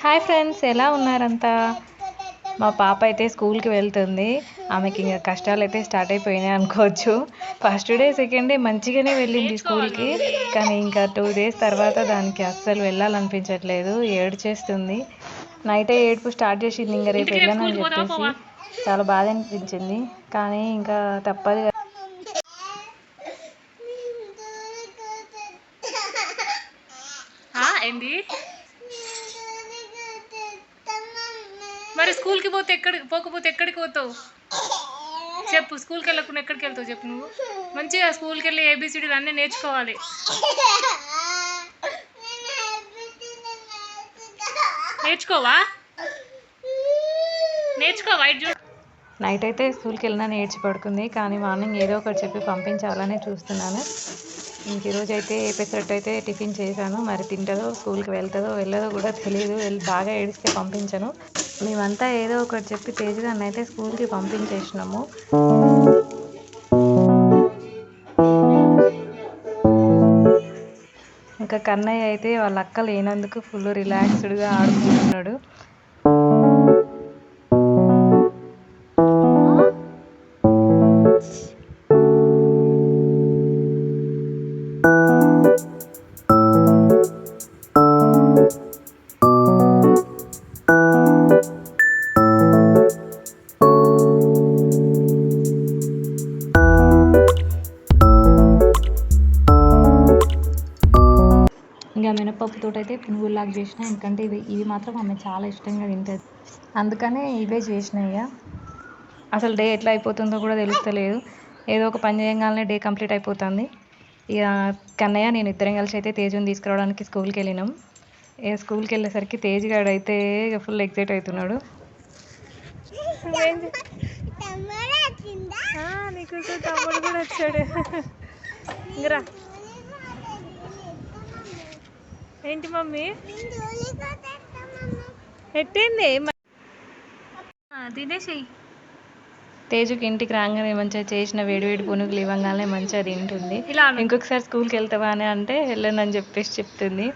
Hi friends, ఎలా ఉన్నారంతా? మా పాప అయితే స్కూల్కి వెళ్తుంది. ఆమెకి ఇంకా కష్టాలు అయితే స్టార్ట్ అయిపోయినాయి అనుకోవచ్చు. ఫస్ట్ డే సెకండ్ డే మంచిగానే వెళ్ళింది స్కూల్కి, కానీ ఇంకా 2 days తర్వాత దానికి అస్సలు వెళ్ళాలనిపించట్లేదు, ఏడ్చేస్తుంది. నైటే ఏడుపు స్టార్ట్ చేసింది, ఇంకా రేపు వెళ్ళానని చెప్పేసి. చాలా బాధ అనిపించింది, కానీ ఇంకా తప్పదు. ఏంది మరి స్కూల్కి పోతే పోకపోతే ఎక్కడికి పోతావు చెప్పు? స్కూల్కి వెళ్ళకుండా ఎక్కడికి వెళ్తావు చెప్పు? నువ్వు మంచిగా స్కూల్కి వెళ్ళి ఏబిసిడీలు అన్నీ నేర్చుకోవాలి. నేర్చుకోవా? ఇటు నైట్ అయితే స్కూల్కి వెళ్ళినా నేర్చి పడుకుంది, కానీ మార్నింగ్ ఏదో ఒకటి చెప్పి పంపించాలని చూస్తున్నాను. ఇంక ఈరోజు అయితే పెసరట్టు అయితే టిఫిన్ చేశాను. మరి తింటుందో, స్కూల్కి వెళ్తుందో వెళ్ళదో కూడా తెలియదు. బాగా ఏడిస్తే పంపించను. మేమంతా ఏదో ఒకటి చెప్పి తేజగాన్ని అయితే స్కూల్కి పంపించేసినాము. ఇంకా కన్నయ్య అయితే వాళ్ళ అక్క లేనందుకు ఫుల్ రిలాక్స్డ్గా ఆడుకుంటున్నాడు. ఇంకా మినపప్పుతో అయితే పునుగులాగా చేసిన, ఎందుకంటే ఇవి మాత్రం ఆమె చాలా ఇష్టంగా తింటుంది, అందుకనే ఇవే చేసినాయి. అసలు డే ఎట్లా అయిపోతుందో కూడా తెలుస్తలేదు. ఏదో ఒక పని చేయగానే డే కంప్లీట్ అయిపోతుంది. ఇక కన్నయ్య నేను ఇద్దరం కలిసి అయితే తేజుని తీసుకురావడానికి స్కూల్కి వెళ్ళినాం. ఇక స్కూల్కి వెళ్ళేసరికి తేజ్ గాడు అయితే ఇక ఫుల్ ఎక్సైట్ అవుతున్నాడు. నీకు తమ్ముడు కూడా వచ్చాడు. ఇంకరా ఏంటి మమ్మీ ఎట్టింది తినేసి. తేజుకి ఇంటికి రాగానే మంచిగా చేసిన వేడివేడి పునుగులు ఇవ్వగానే మంచిగా తింటుంది. ఇంకొకసారి స్కూల్కి వెళ్తావా అని అంటే వెళ్ళనని చెప్పేసి చెప్తుంది.